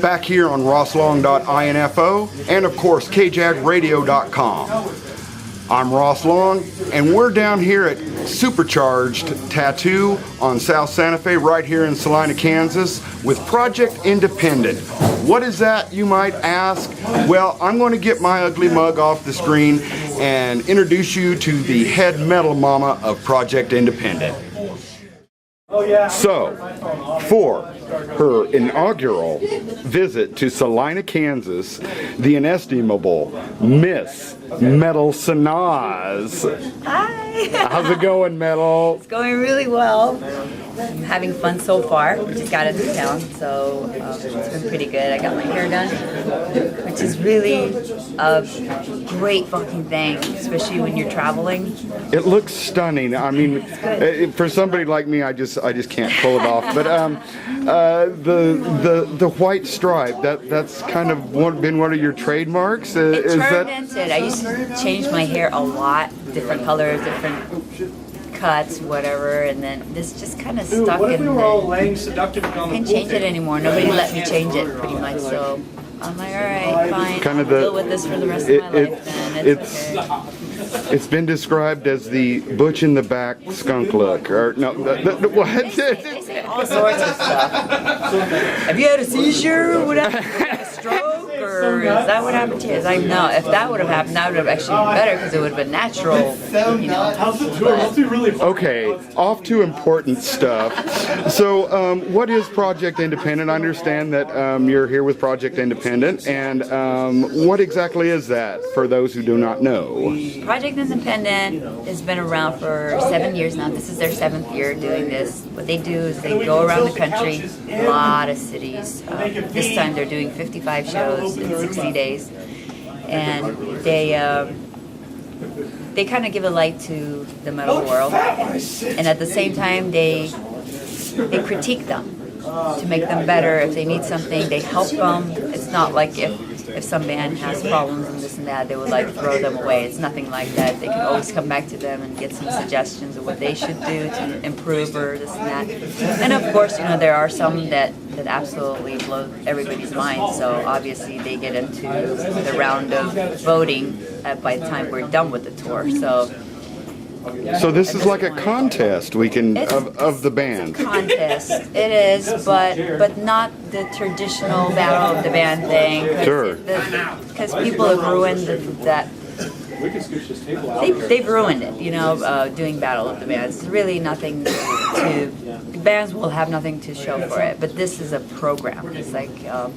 Back here on RossLong.Info and of course KJagRadio.com. I'm Ross Long and we're down here at Supercharged Tattoo on South Santa Fe right here in Salina, Kansas with Project Independent. What is that, you might ask? Well, I'm going to get my ugly mug off the screen and introduce you to the head metal mama of Project Independent. So, for her inaugural visit to Salina, Kansas, the inestimable Miss Metal SANAZ. Hi! How's it going, Metal? It's going really well. I'm having fun so far. We just got into town, so it's been pretty good. I got my hair done, which is really a great fucking thing, especially when you're traveling. It looks stunning. I mean, for somebody like me, I just can't pull it off. But the white stripe, that's kind of been one of your trademarks. It turned into it. I used to change my hair a lot, different colors, different cuts, whatever, and then this just kind of stuck in there. I can't change it anymore. Nobody let me change it, pretty much. So I'm like, all right, fine. Kind of I'll deal with this for the rest of my life. Then it's okay. It's been described as the butch in the back skunk look, or no, what? They say all sorts of stuff. Have you had a seizure or whatever? A stroke, or is that what happened to you? It's like, no, if that would have happened, that would have actually been better because it would have been natural, you know. Okay, off to important stuff. So, what is Project Independent? I understand that you're here with Project Independent, and what exactly is that for those who do not know? Project Independent has been around for 7 years now. This is their 7th year doing this. What they do is they go around the country, a lot of cities. This time they're doing 55 shows in 60 days. And they kind of give a light to the metal world. And at the same time, they critique them to make them better. If they need something, they help them. It's not like if some band has problems and this and that, they would like throw them away. It's nothing like that. They can always come back to them and get some suggestions of what they should do to improve or this and that. And of course, you know, there are some that absolutely blow everybody's mind. So obviously they get into the round of voting by the time we're done with the tour. So this is like a contest of the band. It's a contest. It is, but not the traditional battle of the band thing. Sure. Because people have ruined that. They've ruined it, you know, doing battle of the bands. It's really nothing to. Bands will have nothing to show for it. But this is a program. It's like. Are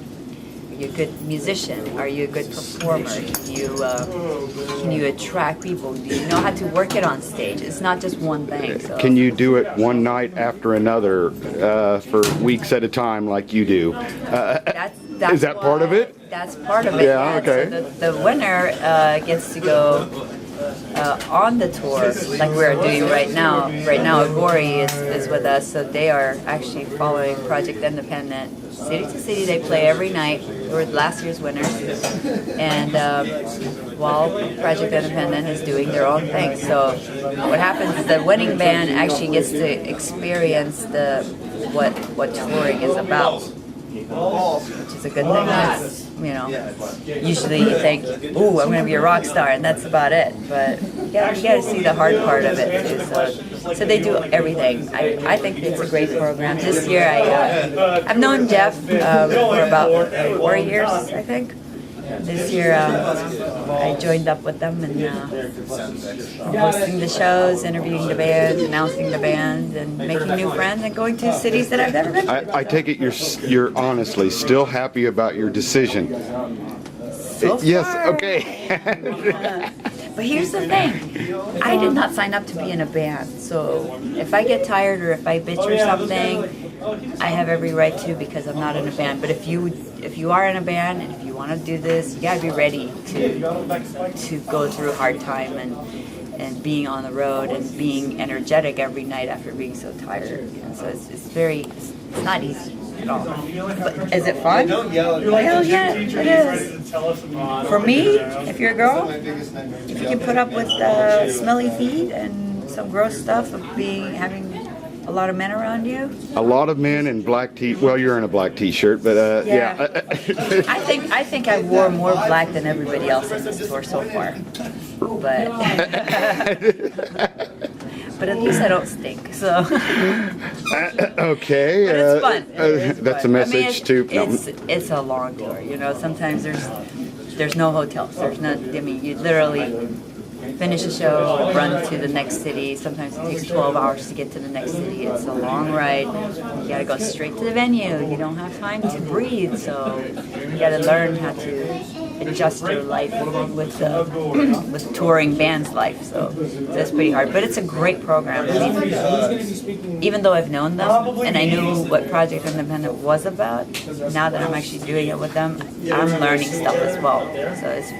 you a good musician? Are you a good performer? Can you attract people? Do you know how to work it on stage? It's not just one thing. So. Can you do it one night after another for weeks at a time like you do? That's is that part of it? That's part of it. Yeah, okay. So the winner gets to go on the tour like we're doing right now. Right now, Agori is with us, so they are actually following Project Independent. City to city, they play every night. They were last year's winners. And while Project Independent is doing their own thing. So what happens is the winning band actually gets to experience what touring is about, which is a good thing. That's, you know, usually you think, ooh, I'm going to be a rock star, and that's about it. But yeah, you got to see the hard part of it too. So they do everything. I think it's a great program. This year, I've known Jeff for about 4 years, I think. This year, I joined up with them and hosting the shows, interviewing the band, announcing the band, and making new friends, and going to cities that I've never been to. I take it you're honestly still happy about your decision. So yes. far. Okay. But here's the thing, I did not sign up to be in a band, so if I get tired or if I bitch or something, I have every right to because I'm not in a band. But if you are in a band and if you want to do this, you gotta be ready to go through a hard time and being on the road and being energetic every night after being so tired. And so it's not easy at all. But is it fun? Hell yeah, it is. For me, if you're a girl, if you can put up with smelly feet and some gross stuff of having A lot of men around you? A lot of men in black well, you're in a black t-shirt, but yeah. I think I wore more black than everybody else in this tour so far. But but at least I don't stink, so. Okay. But it's fun. That's a message too. It's a long tour, you know. Sometimes there's no hotels. There's not. I mean, you literally finish a show, run to the next city. Sometimes it takes 12 hours to get to the next city. It's a long ride. You gotta go straight to the venue. You don't have time to breathe, so you gotta learn how to adjust your life with with touring band's life. So that's pretty hard, but it's a great program. I mean, even though I've known them and I knew what Project Independent was about, now that I'm actually doing it with them, I'm learning stuff as well. So it's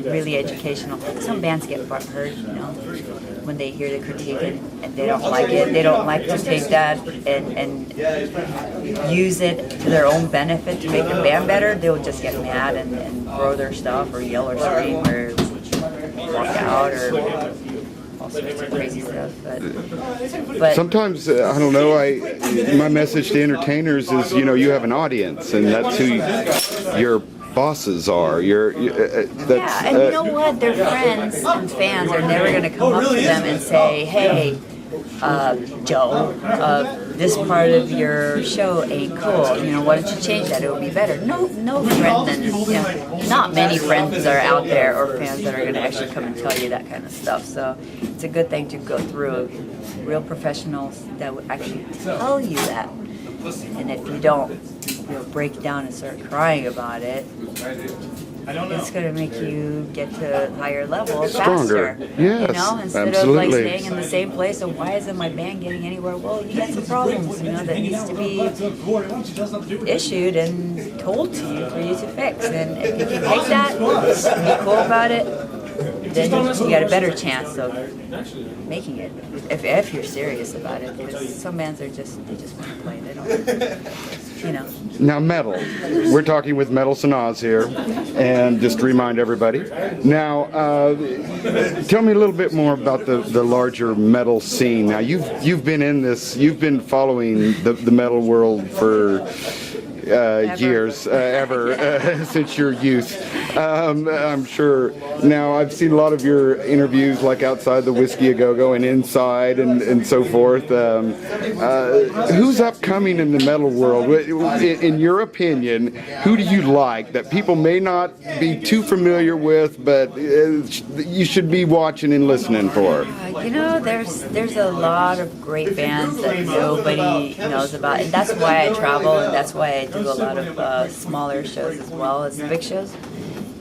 really educational. Some bands get hurt, you know, when they hear the critique and they don't like it. They don't like to take that and use it to their own benefit to make the band better. They'll just get mad and throw their stuff or yell or scream or walk out or all sorts of crazy stuff. But sometimes I don't know. My message to entertainers is, you know, you have an audience, and that's who your bosses are. Yeah, and you know what? Their friends and fans are never going to come up to them and say, "Hey, Joe, this part of your show ain't cool. You know, why don't you change that? It would be better." No friend, and you know, not many friends are out there or fans that are going to actually come and tell you that kind of stuff. So it's a good thing to go through real professionals that would actually tell you that. And if you don't, you know, break down and start crying about it, it's going to make you get to a higher level stronger. faster. Yes, you know, instead absolutely. of like staying in the same place. So why isn't my band getting anywhere? Well, you got some problems, you know, that needs to be issued and told to you for you to fix. And if you can take that, be cool about it, then you got a better chance of making it. If you're serious about it, because some bands they just want to play. They don't, you know. Now metal. We're talking with Metal SANAZ here, and just to remind everybody. Now, tell me a little bit more about the larger metal scene. Now, you've been in this. You've been following the metal world for years, since your youth. I'm sure. Now, I've seen a lot of your interviews, like outside the Whiskey A Go-Go and inside, and so forth. Who's upcoming in the metal world? In your opinion, who do you like that people may not be too familiar with, but you should be watching and listening for? You know, there's a lot of great bands that nobody knows about, and that's why I travel, and that's why I do a lot of smaller shows as well as the big shows.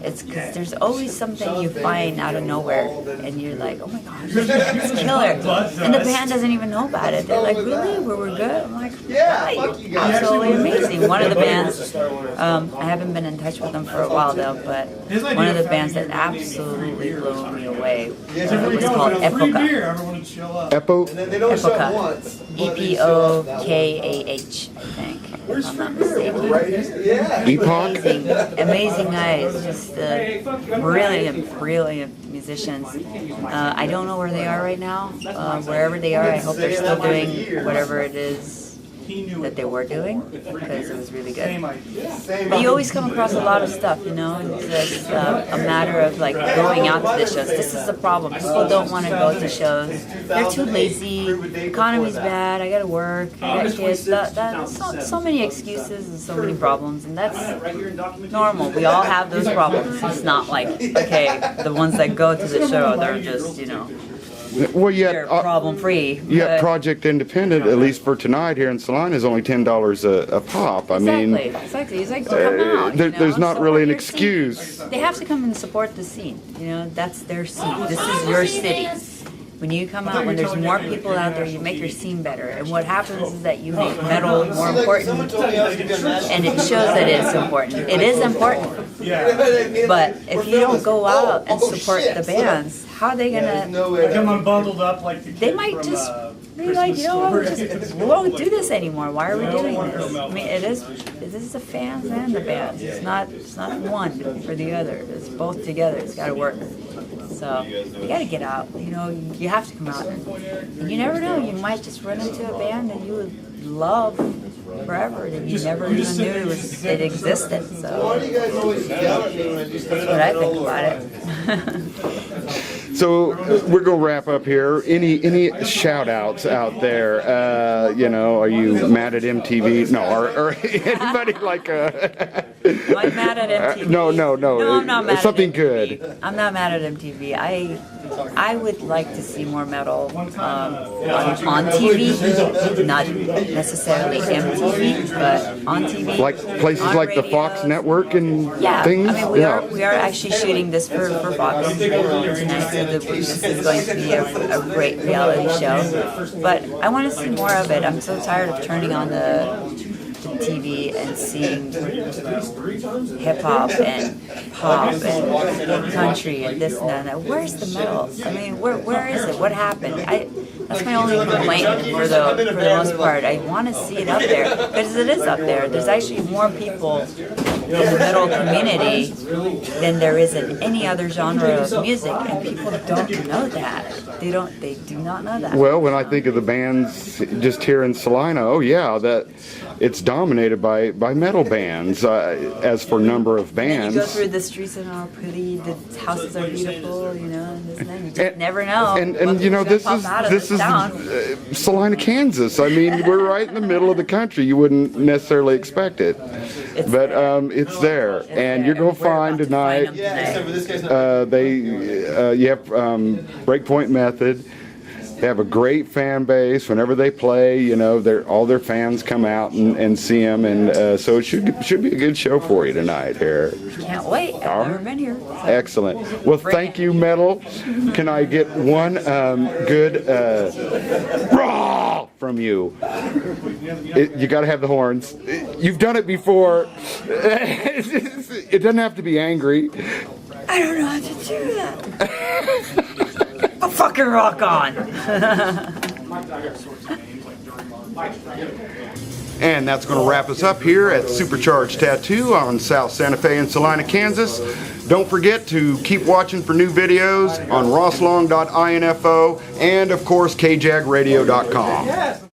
It's because there's always something you find out of nowhere, and you're like, oh my gosh, it's killer. And the band doesn't even know about it. They're like, really? We're good? I'm like, yeah, you're absolutely amazing. One of the bands, I haven't been in touch with them for a while though, but one of the bands that absolutely blew me away was called Epoca. Epoca. E-P-O-K-A-H, I think, if I'm not mistaken. Epoch? Amazing guys, just brilliant musicians. I don't know where they are right now. Wherever they are, I hope they're still doing whatever it is that they were doing, because it was really good. But you always come across a lot of stuff, you know. It's just a matter of like going out to the shows. This is the problem. People don't want to go to shows. They're too lazy. The economy's bad. I gotta work. I got kids. So many excuses and so many problems, and that's normal. We all have those problems. It's not like, okay, the ones that go to the show, they're just, you know, well, they're problem free. Yeah, Project Independent, at least for tonight here in Salina, is only $10 a pop. I mean, exactly. It's like, come out. There's not really an excuse. They have to come and support the scene. You know, that's their scene. This is your city. When you come out, when there's more people out there, you make your scene better. And what happens is that you make metal more important, and it shows that it's important. It is important. But if you don't go out and support the bands, how are they gonna? Come on, bundled up like the They might just be like, you know what, we won't do this anymore. Why are we doing this? I mean, this is the fans and the bands. It's not one or the other. It's both together. It's got to work. So you got to get out. You know, you have to come out. And you never know. You might just run into a band that you would love forever that you never even knew it existed. So that's what I think about it. So we're gonna wrap up here. Any shout outs out there? You know, are you mad at MTV? No, or anybody like Am I mad at MTV? No, No, I'm not mad something at MTV. good. I'm not mad at MTV. I would like to see more metal on TV, not necessarily MTV, but on TV. Like places on like radio. the Fox Network and things? I mean, we are actually shooting this for Fox tonight, so this is going to be a great reality show. But I want to see more of it. I'm so tired of turning on the TV and seeing hip hop and pop and country and this and that. Where's the metal? I mean, where is it? What happened? That's my only complaint for the most part. I want to see it up there because it is up there. There's actually more people in the metal community than there is in any other genre of music, and people don't know that. They do not know that. Well, when I think of the bands just here in Salina, oh yeah, that it's dominated by metal bands. As for number of bands, you go through the streets and how pretty the houses are, beautiful, you know, and this and that. You just never know. And you know, this is Salina, Kansas. I mean, we're right in the middle of the country. You wouldn't necessarily expect it, but it's there, and you're gonna find tonight. You have Breakpoint Method. They have a great fan base. Whenever they play, you know, all their fans come out and see them, and so it should be a good show for you tonight here. Can't wait. I've never been here. So. Excellent. Well, thank you, Metal. Can I get one good raw from you? You got to have the horns. You've done it before. It doesn't have to be angry. I don't know how to do that. I'll fucking rock on. And that's going to wrap us up here at Supercharged Tattoo on South Santa Fe in Salina, Kansas. Don't forget to keep watching for new videos on RossLong.Info and, of course, KJagRadio.com.